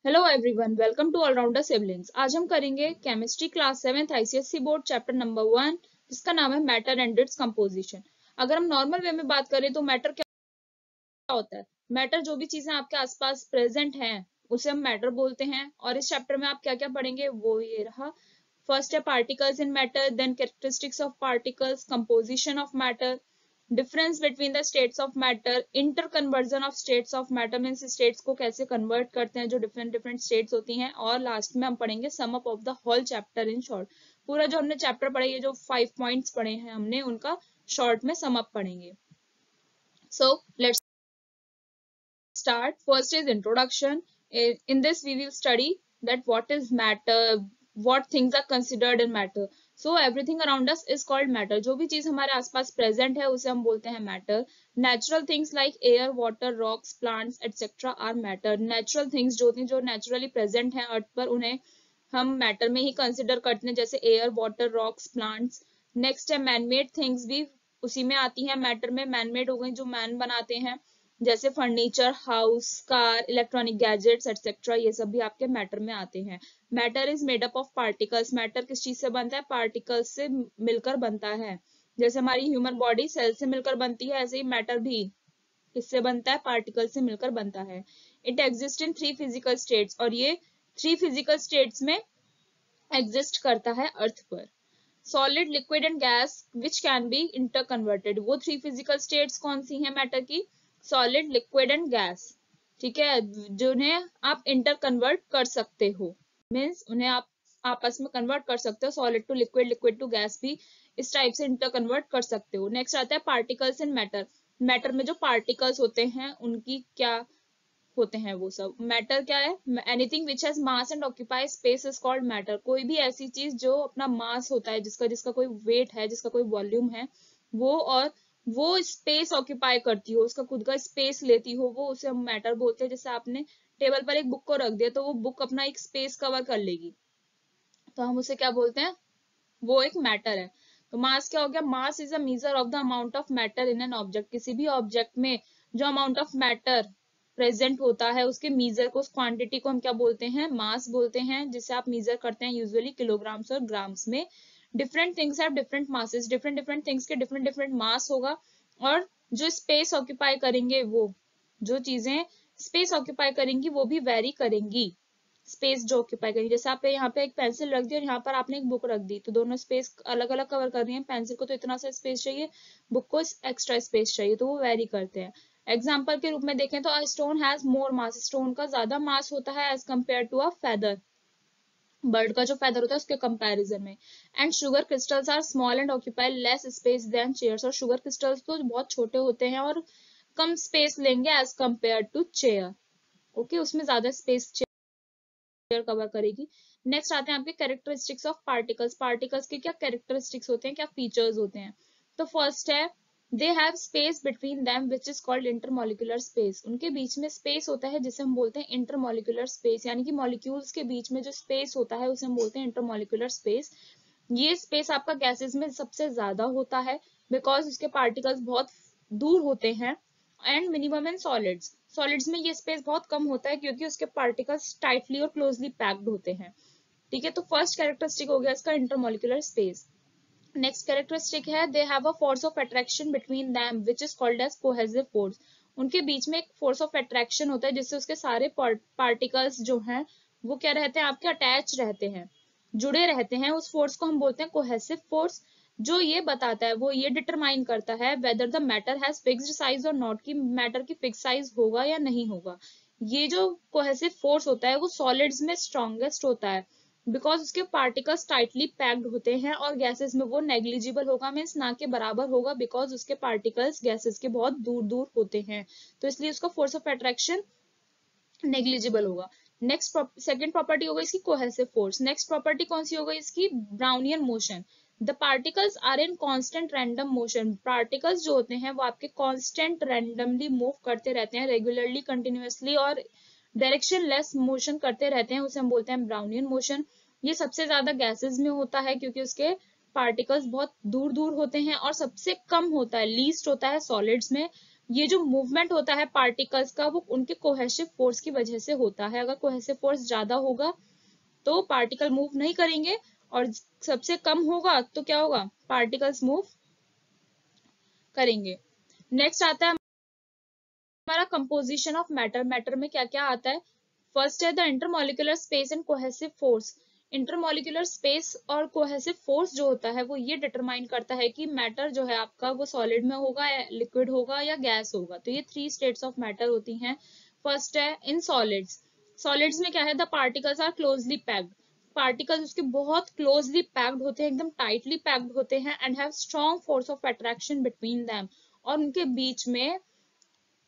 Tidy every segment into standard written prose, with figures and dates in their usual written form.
Hello everyone, welcome to allrounder siblings. आज हम करेंगे chemistry class 7th ICSE board chapter number 1, जिसका नाम है मैटर एंड इट्स कंपोजिशन। अगर हम नॉर्मल वे में बात करें तो मैटर क्या होता है? मैटर जो भी चीजें आपके आसपास प्रेजेंट हैं उसे हम मैटर बोलते हैं। और इस चैप्टर में आप क्या क्या पढ़ेंगे वो ये रहा। फर्स्ट है particles in matter, then characteristics of particles, composition of matter, difference between the states of matter, inter conversion of states of matter means states को कैसे कन्वर्ट करते हैं जो डिफरेंट डिफरेंट स्टेट्स होती हैं, और लास्ट में हम पढ़ेंगे sum up of the whole chapter in short. पूरा जो हमने चैप्टर पढ़ा, ये जो 5 पॉइंट्स पढ़े हैं हमने, उनका शॉर्ट में सम अप पढ़ेंगे। So let's start. First is introduction. In this we will study that what is matter, what things are considered in matter. So everything around us is called matter. जो भी चीज हमारे आसपास present है उसे हम बोलते हैं matter. Natural things like air, water, rocks, plants etcetera are matter. Natural things जो होती हैं, जो नेचुरली प्रेजेंट हैं अर्थ पर, उन्हें हम मैटर में ही कंसिडर करते हैं, जैसे air, water, rocks, plants. Next है मैनमेड थिंग्स, भी उसी में आती हैं मैटर में। मैनमेड हो गई जो मैन बनाते हैं, जैसे furniture, house, car, electronic gadgets etcetera, ये सब भी आपके मैटर में आते हैं। Matter is made up of particles. Matter किस चीज से बनता है? पार्टिकल्स से मिलकर बनता है। जैसे हमारी ह्यूमन बॉडी सेल से मिलकर बनती है, ऐसे ही मैटर भी किससे बनता है? पार्टिकल से मिलकर बनता है। It exist in 3 physical states, और ये 3 फिजिकल स्टेट्स में एग्जिस्ट करता है अर्थ पर। Solid, liquid and gas which can be inter converted. वो 3 फिजिकल स्टेट्स कौन सी हैं मैटर की? Solid, liquid and gas. ठीक है, जिन्हें आप इंटर कन्वर्ट कर सकते हो, मीन्स उन्हें आप आपस में कन्वर्ट कर सकते हो। Solid to liquid, liquid to gas भी इस टाइप से इंटर कन्वर्ट कर सकते हो। नेक्स्ट आता है पार्टिकल्स इन मैटर। मैटर में जो पार्टिकल्स होते हैं उनकी क्या होते हैं वो सब। मैटर क्या है? Anything which has mass and occupy space is called matter. कोई भी ऐसी चीज जो अपना मास होता है, जिसका जिसका कोई वेट है, जिसका कोई वॉल्यूम है, वो और वो स्पेस ऑक्यूपाई करती हो, उसका खुद का स्पेस लेती हो, वो उसे हम मैटर बोलते हैं। जैसे आपने टेबल पर एक बुक को रख दिया तो वो बुक अपना एक स्पेस कवर कर लेगी, तो हम उसे क्या बोलते हैं? वो एक मैटर है। तो मास क्या हो गया? Mass is a measure of the amount of matter in an object. किसी भी ऑब्जेक्ट में जो अमाउंट ऑफ मैटर प्रेजेंट होता है, उसके मीजर को, उस क्वांटिटी को हम क्या बोलते हैं? मास बोलते हैं, जिसे आप मीजर करते हैं यूजुअली किलोग्राम्स और ग्राम्स में। Different things have different masses. Different different things के डिफरेंट डिफरेंट मास होगा, और जो स्पेस ऑक्यूपाई करेंगे, वो जो चीजें स्पेस ऑक्यूपाई करेंगी वो भी वेरी करेंगी। स्पेस जो ऑक्यूपाई करेंगे, जैसे आप यहाँ पे एक पेंसिल रख दी और यहाँ पर आपने एक बुक रख दी, तो दोनों स्पेस अलग अलग कवर कर रही है। पेंसिल को तो इतना सा स्पेस चाहिए, बुक को एक्स्ट्रा स्पेस चाहिए, तो वो वेरी करते हैं। एग्जाम्पल के रूप में देखें तो a stone has more mass. Stone का ज्यादा मास होता है as compare to a feather. Bird का जो फेदर होता है उसके कंपैरिजन में। And sugar crystals are small and occupy less space than chairs. और शुगर क्रिस्टल्स तो बहुत छोटे होते हैं और कम स्पेस लेंगे as compare to chair. Okay, उसमें ज्यादा स्पेस कवर करेगी। नेक्स्ट आते हैं आपके कैरेक्टरिस्टिक्स ऑफ पार्टिकल्स। पार्टिकल्स के क्या कैरेक्टरिस्टिक्स होते हैं, क्या फीचर्स होते हैं? तो फर्स्ट है they have space between them which is called intermolecular space. उनके बीच में स्पेस होता है जिसे हम बोलते हैं इंटरमोलिकुलर स्पेस, यानी कि मॉलिक्यूल्स के बीच में जो स्पेस होता है उसे हम बोलते हैं इंटरमोलिकुलर स्पेस। ये स्पेस आपका गैसेस में सबसे ज्यादा होता है, बिकॉज उसके पार्टिकल्स बहुत दूर होते हैं। And minimum in solids. Solids में ये स्पेस बहुत कम होता है क्योंकि उसके पार्टिकल्स टाइटली और क्लोजली पैक्ड होते हैं। ठीक है, तो फर्स्ट कैरेक्टरिस्टिक हो गया इसका इंटरमोलिकुलर स्पेस। नेक्स्ट कैरेक्टरिस्टिक है they have a force of attraction between them which is called as cohesive force. उनके बीच में एक फोर्स ऑफ अट्रैक्शन होता है जिससे उसके सारे पार्टिकल्स जो हैं वो क्या रहते हैं? आपके अटैच रहते हैं, जुड़े रहते हैं। उस फोर्स को हम बोलते हैं कोहेसिव फोर्स। जो ये बताता है, वो ये डिटरमाइन करता है whether the matter has fixed size और नॉट, कि मैटर की फिक्स साइज होगा या नहीं होगा। ये जो कोहेसिव फोर्स होता है वो सॉलिड्स में स्ट्रॉन्गेस्ट होता है, बिकॉज उसके पार्टिकल्स टाइटली पैक्ड होते हैं, और गैसेस में वो नेग्लिजिबल होगा, मीन्स ना के बराबर होगा, बिकॉज उसके पार्टिकल्स गैसेस के बहुत दूर दूर होते हैं, तो इसलिए उसका फोर्स ऑफ अट्रैक्शन नेग्लिजिबल होगा। नेक्स्ट सेकंड प्रॉपर्टी होगा इसकी कोहेसिव फोर्स। नेक्स्ट प्रॉपर्टी कौन सी होगा इसकी? Brownian motion. The particles are in constant random motion. Particles जो होते हैं वो आपके कांस्टेंट रैंडमली मूव करते रहते हैं, रेगुलरली, कंटिन्यूअसली और डायरेक्शन लेस मोशन करते रहते हैं, उसे हम बोलते हैं ब्राउनियन मोशन। ये सबसे ज्यादा गैसेस में होता है क्योंकि उसके पार्टिकल्स बहुत दूर दूर होते हैं, और सबसे कम होता है, लीस्ट होता है सॉलिड्स में, ये जो मूवमेंट होता है पार्टिकल्स का वो उनके कोहेसिव फोर्स की वजह से होता है। अगर कोहेसिव फोर्स ज्यादा होगा तो पार्टिकल मूव नहीं करेंगे, और सबसे कम होगा तो क्या होगा, पार्टिकल्स मूव करेंगे। नेक्स्ट आता है हमारा कंपोजिशन ऑफ मैटर। मैटर में क्या क्या आता है? फर्स्ट है the intermolecular space and cohesive force. Intermolecular space और कोहेसिव फोर्स जो होता है वो ये डिटरमाइन करता है कि मैटर जो है आपका वो सॉलिड में होगा, या लिक्विड होगा, या गैस होगा। तो ये 3 स्टेट्स ऑफ मैटर होती हैं। फर्स्ट है इन सॉलिड्स। सॉलिड्स में क्या है, the particles are closely packed. Particles उसके बहुत क्लोजली पैक्ड होते हैं, एकदम टाइटली पैक्ड होते हैं, and have strong force of attraction between them. और उनके बीच में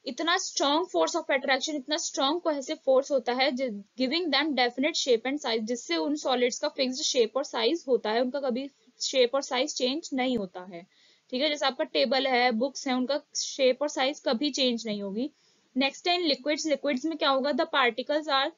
इतना स्ट्रॉन्ग फोर्स ऑफ अट्रैक्शन, इतना स्ट्रॉन्ग कोहेसिव फोर्स होता है, giving them definite shape and size, जिससे उन सॉलिड्स का फिक्स्ड शेप और साइज होता है, उनका कभी शेप और साइज चेंज नहीं होता है। ठीक है, जैसे आपका टेबल है, बुक्स है, उनका शेप और साइज कभी चेंज नहीं होगी। नेक्स्ट है इन लिक्विड्स। लिक्विड्स में क्या होगा, the particles are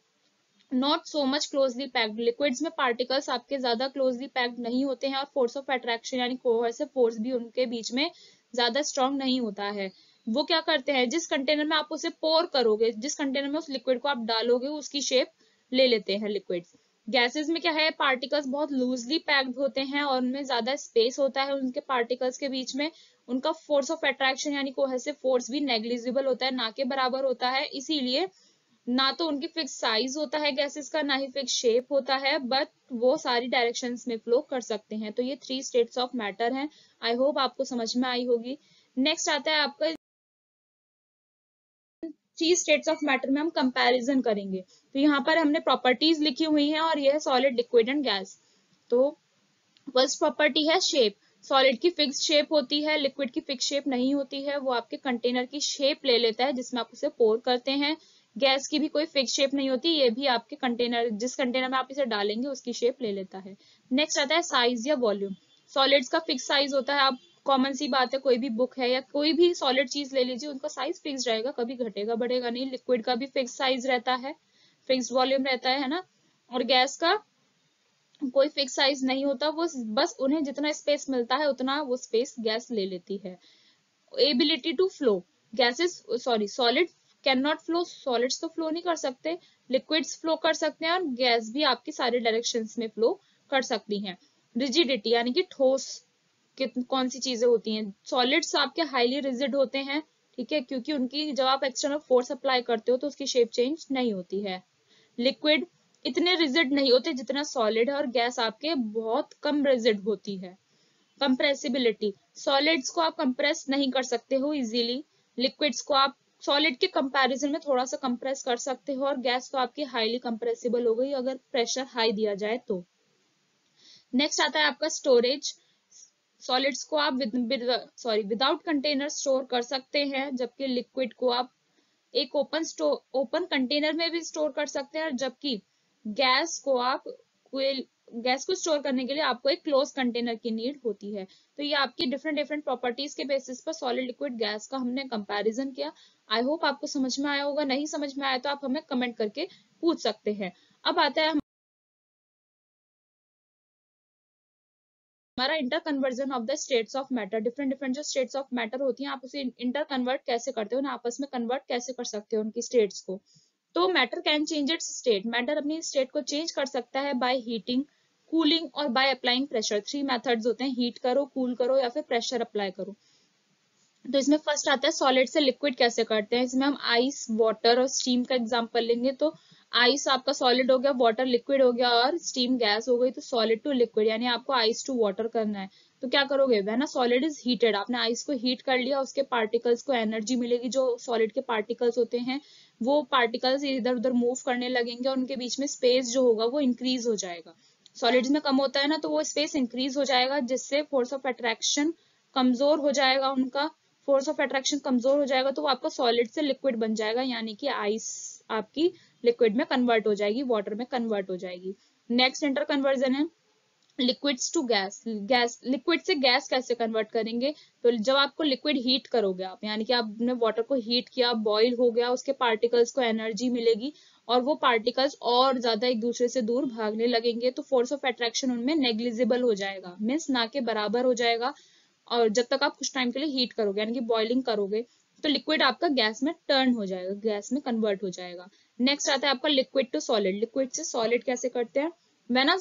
not so much closely packed. Liquids में पार्टिकल्स आपके ज्यादा क्लोजली पैक्ड नहीं होते हैं, और फोर्स ऑफ अट्रैक्शन यानी कोहेसिव फोर्स भी उनके बीच में ज्यादा स्ट्रॉन्ग नहीं होता है। वो क्या करते हैं, जिस कंटेनर में आप उसे पोर करोगे, जिस कंटेनर में उस लिक्विड को आप डालोगे, उसकी शेप ले लेते हैं लिक्विड्स। गैसेस में क्या है, पार्टिकल्स बहुत लूजली पैक्ड होते हैं और उनमें ज्यादा स्पेस होता है उनके पार्टिकल्स के बीच में। उनका फोर्स ऑफ अट्रैक्शन यानी कोहेसिव फोर्स भी नेग्लिजिबल होता है, ना के बराबर होता है। इसीलिए ना तो उनकी फिक्स साइज होता है गैसेस का, ना ही फिक्स शेप होता है, बट वो सारी डायरेक्शंस में फ्लो कर सकते हैं। तो ये 3 स्टेट्स ऑफ मैटर हैं। आई होप आपको समझ में आई होगी। नेक्स्ट आता है आपका 3 स्टेट्स ऑफ मैटर में हम कंपैरिजन करेंगे। तो यहाँ पर हमने प्रॉपर्टीज लिखी हुई हैं, और ये है सॉलिड, लिक्विड एंड गैस। तो फर्स्ट प्रॉपर्टी है शेप। सॉलिड की फिक्स्ड शेप होती है, लिक्विड की फिक्स शेप नहीं होती है, वो आपके कंटेनर की शेप ले लेता है जिसमें आप उसे पोर करते हैं। गैस की भी कोई फिक्स शेप नहीं होती, ये भी आपके कंटेनर, जिस कंटेनर में आप इसे डालेंगे उसकी शेप ले लेता है। नेक्स्ट आता है साइज या वॉल्यूम। सॉलिड्स का फिक्स साइज होता है, आप कॉमन सी बात है, कोई भी बुक है या कोई भी सॉलिड चीज ले लीजिए, उनका साइज फिक्स रहेगा, कभी घटेगा बढ़ेगा नहीं। लिक्विड का भी फिक्स साइज रहता है, फिक्स वॉल्यूम रहता है ना। और गैस का कोई फिक्स साइज नहीं होता, वो बस उन्हें जितना स्पेस मिलता है उतना वो स्पेस गैस ले लेती है। Ability to flow. Gases sorry solid can not flow. Solids तो फ्लो नहीं कर सकते, लिक्विड्स फ्लो कर सकते हैं, और गैस भी आपकी सारी डायरेक्शंस में फ्लो कर सकती हैं। रिजिडिटी यानी कि ठोस कौन सी चीजें होती हैं, सॉलिड्स आपके हाईली रिजिड होते हैं। ठीक है, क्योंकि उनकी जब आप एक्सटर्नल फोर्स अप्लाई करते हो तो उसकी शेप चेंज नहीं होती है। लिक्विड इतने रिजिड नहीं होते जितना सॉलिड है, और गैस आपके बहुत कम रिजिड होती है। कंप्रेसिबिलिटी, सॉलिड्स को आप कंप्रेस नहीं कर सकते हो इजीली, लिक्विड्स को आप सॉलिड के कंपैरिजन में थोड़ा सा कंप्रेस कर सकते हो, और गैस तो आपकी हाईली कंप्रेसिबल हो गई अगर प्रेशर हाई दिया जाए तो। नेक्स्ट आता है आपका स्टोरेज। सॉलिड्स को आप विदाउट कंटेनर स्टोर कर सकते हैं, जबकि लिक्विड को आप एक ओपन कंटेनर में भी स्टोर कर सकते हैं, और जबकि गैस को आप गैस को स्टोर करने के लिए आपको एक क्लोज कंटेनर की नीड होती है। तो ये आपकी डिफरेंट डिफरेंट प्रॉपर्टीज के बेसिस पर सॉलिड, लिक्विड, गैस का हमने कंपैरिजन किया। आई होप आपको समझ में आया होगा। नहीं समझ में आया तो आप हमें कमेंट करके पूछ सकते हैं। अब आता है हमारा inter conversion of the states of matter. Different different जो स्टेट्स ऑफ मैटर होती हैं, आप उसे इंटर कन्वर्ट कैसे करते हो ना, आपस में कन्वर्ट कैसे कर सकते हो उनकी स्टेट्स को। तो matter can change it's state. Matter अपनी स्टेट को चेंज कर सकता है बाय हीटिंग, कूलिंग और बाय अप्लाइंग प्रेशर। 3 मेथड्स होते हैं, हीट करो, कूल करो या फिर प्रेशर अप्लाई करो। तो इसमें फर्स्ट आता है सॉलिड से लिक्विड कैसे करते हैं। इसमें हम आइस, वाटर और स्टीम का एग्जांपल लेंगे। तो आइस आपका सॉलिड हो गया, वाटर लिक्विड हो गया, और स्टीम गैस हो गई। तो सॉलिड टू लिक्विड यानी आपको आइस टू वाटर करना है। तो क्या करोगे, वह ना सॉलिड इज हीटेड, आपने आइस को हीट कर लिया, उसके पार्टिकल्स को एनर्जी मिलेगी, जो सॉलिड के पार्टिकल्स होते हैं वो पार्टिकल्स इधर उधर मूव करने लगेंगे, और उनके बीच में स्पेस जो होगा वो इंक्रीज हो जाएगा। सॉलिड्स में कम होता है ना, तो वो स्पेस इंक्रीज हो जाएगा, जिससे फोर्स ऑफ अट्रैक्शन कमजोर हो जाएगा, उनका फोर्स ऑफ अट्रैक्शन कमजोर हो जाएगा, तो वो आपका सॉलिड से लिक्विड बन जाएगा, यानी कि आइस आपकी लिक्विड में कन्वर्ट हो जाएगी, वाटर में कन्वर्ट हो जाएगी। नेक्स्ट इंटर कन्वर्जन है liquids to gas. Gas liquid से गैस कैसे कन्वर्ट करेंगे, तो जब आपको लिक्विड हीट करोगे आप, यानी कि आपने वाटर को हीट किया, बॉईल हो गया, उसके पार्टिकल्स को एनर्जी मिलेगी, और वो पार्टिकल्स और ज्यादा एक दूसरे से दूर भागने लगेंगे, तो फोर्स ऑफ अट्रैक्शन उनमें नेग्लिजिबल हो जाएगा, मीन्स ना के बराबर हो जाएगा। और जब तक आप कुछ टाइम के लिए हीट करोगे यानी कि बॉइलिंग करोगे, तो लिक्विड आपका गैस में टर्न हो जाएगा, गैस में कन्वर्ट हो जाएगा। नेक्स्ट आता है आपका लिक्विड टू सॉलिड। लिक्विड से सॉलिड कैसे करते हैं? When a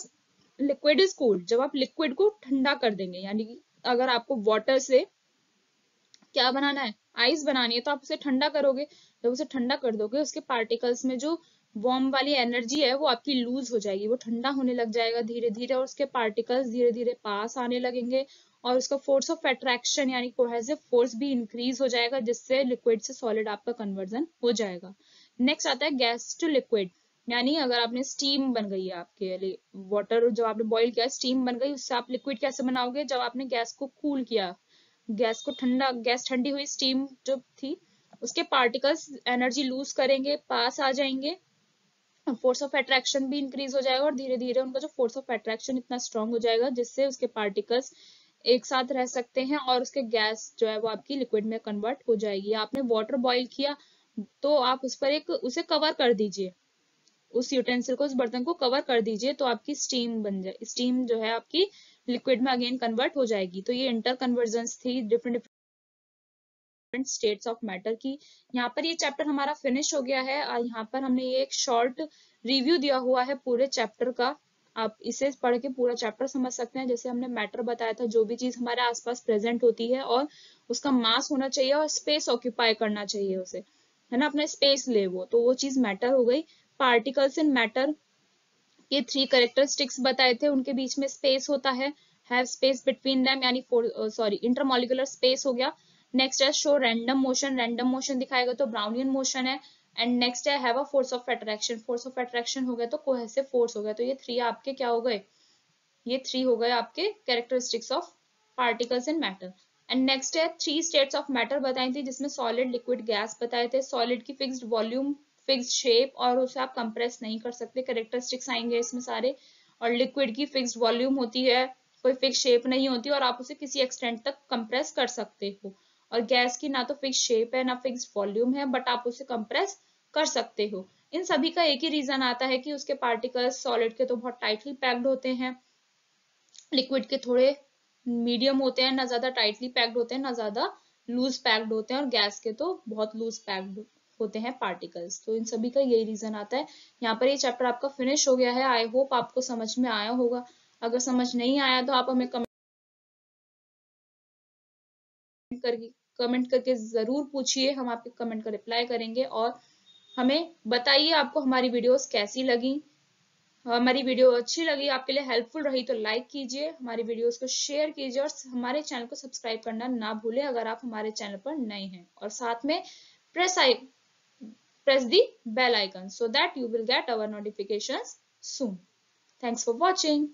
liquid is cooled, जब आप लिक्विड को ठंडा कर देंगे, यानी कि अगर आपको वाटर से क्या बनाना है, आइस बनानी है, तो आप उसे ठंडा करोगे। जब उसे ठंडा कर दोगे, उसके पार्टिकल्स में जो वार्म वाली एनर्जी है वो आपकी लूज हो जाएगी, वो ठंडा होने लग जाएगा धीरे धीरे, और उसके पार्टिकल्स धीरे धीरे पास आने लगेंगे, और उसका फोर्स ऑफ अट्रैक्शन यानी कोहेसिव फोर्स भी इंक्रीज हो जाएगा, जिससे लिक्विड से सॉलिड आपका कन्वर्जन हो जाएगा। नेक्स्ट आता है गैस टू लिक्विड, यानी अगर आपने स्टीम बन गई है आपके लिए, वाटर जब आपने बॉईल किया स्टीम बन गई, उससे आप लिक्विड कैसे बनाओगे? जब आपने गैस को कूल किया, गैस को ठंडा, गैस ठंडी हुई, स्टीम जो थी उसके पार्टिकल्स एनर्जी लूज करेंगे, पास आ जाएंगे, फोर्स ऑफ अट्रैक्शन भी इंक्रीज हो जाएगा, और धीरे धीरे उनका जो फोर्स ऑफ अट्रैक्शन इतना स्ट्रांग हो जाएगा जिससे उसके पार्टिकल्स एक साथ रह सकते हैं, और उसके गैस जो है वो आपकी लिक्विड में कन्वर्ट हो जाएगी। आपने वाटर बॉईल किया तो आप उस पर एक उसे कवर कर दीजिए, उस यूटेंसिल को, उस बर्तन को कवर कर दीजिए, तो आपकी स्टीम बन जाए, स्टीम जो है आपकी लिक्विड में अगेन कन्वर्ट हो जाएगी। तो ये इंटर कन्वर्जन्स थी डिफरेंट स्टेट्स ऑफ मैटर की। यहाँ पर ये चैप्टर हमारा फिनिश हो गया है, और यहाँ पर हमने ये एक शॉर्ट रिव्यू दिया हुआ है पूरे चैप्टर का। आप इसे पढ़ के पूरा चैप्टर समझ सकते हैं। जैसे हमने मैटर बताया था, जो भी चीज हमारे आसपास प्रेजेंट होती है और उसका मास होना चाहिए और स्पेस ऑक्यूपाई करना चाहिए उसे, है ना, अपना स्पेस ले वो, तो वो चीज मैटर हो गई। पार्टिकल्स इन मैटर ये 3 कैरेक्टरिस्टिक्स बताए थे, उनके बीच में स्पेस होता है, हैव स्पेस बिटवीन देम, यानी इंटरमॉलिक्यूलर स्पेस हो गया। नेक्स्ट है show random motion, random motion दिखाएगा तो ब्राउनियन मोशन है। एंड नेक्स्ट है have a force of attraction, force of attraction हो गया तो कोहेसिव फोर्स हो गया। तो ये 3 आपके क्या हो गए? ये 3 हो गए आपके characteristics of particles in matter. And next है 3 स्टेट्स ऑफ मैटर बताई थी, जिसमें सॉलिड, लिक्विड, गैस बताए थे। सॉलिड की फिक्स्ड वॉल्यूम, फिक्स्ड शेप, और उसे आप कंप्रेस नहीं कर सकते, कैरेक्टरिस्टिक्स आएंगे इसमें सारे। और लिक्विड की फिक्स्ड वॉल्यूम होती है, कोई फिक्स शेप नहीं होती, और आप उसे किसी एक्सटेंट तक कंप्रेस कर सकते हो। और गैस की ना तो फिक्स शेप है ना फिक्स्ड वॉल्यूम है, बट आप उसे कंप्रेस कर सकते हो। इन सभी का एक ही रीजन आता है कि उसके पार्टिकल्स सॉलिड के तो बहुत टाइटली पैक्ड होते हैं, लिक्विड के थोड़े मीडियम होते हैं, ना ज्यादा टाइटली पैक्ड होते हैं ना ज्यादा लूज पैक्ड होते हैं, और गैस के तो बहुत लूज पैक्ड होते हैं पार्टिकल्स। तो इन सभी का यही रीजन आता है। यहाँ पर ये चैप्टर आपका फिनिश हो गया है। आई होप आपको समझ में आया होगा। अगर समझ नहीं आया तो आप हमें कमेंट करके जरूर पूछिए, हम आपके कमेंट का रिप्लाई करेंगे। और हमें बताइए आपको हमारी वीडियोस कैसी लगी। हमारी वीडियो अच्छी लगी, आपके लिए हेल्पफुल रही तो लाइक कीजिए, हमारी वीडियोस को शेयर कीजिए, और हमारे चैनल को सब्सक्राइब करना ना भूलें अगर आप हमारे चैनल पर नए हैं। और साथ में press the bell icon so that you will get our notifications soon. Thanks for watching.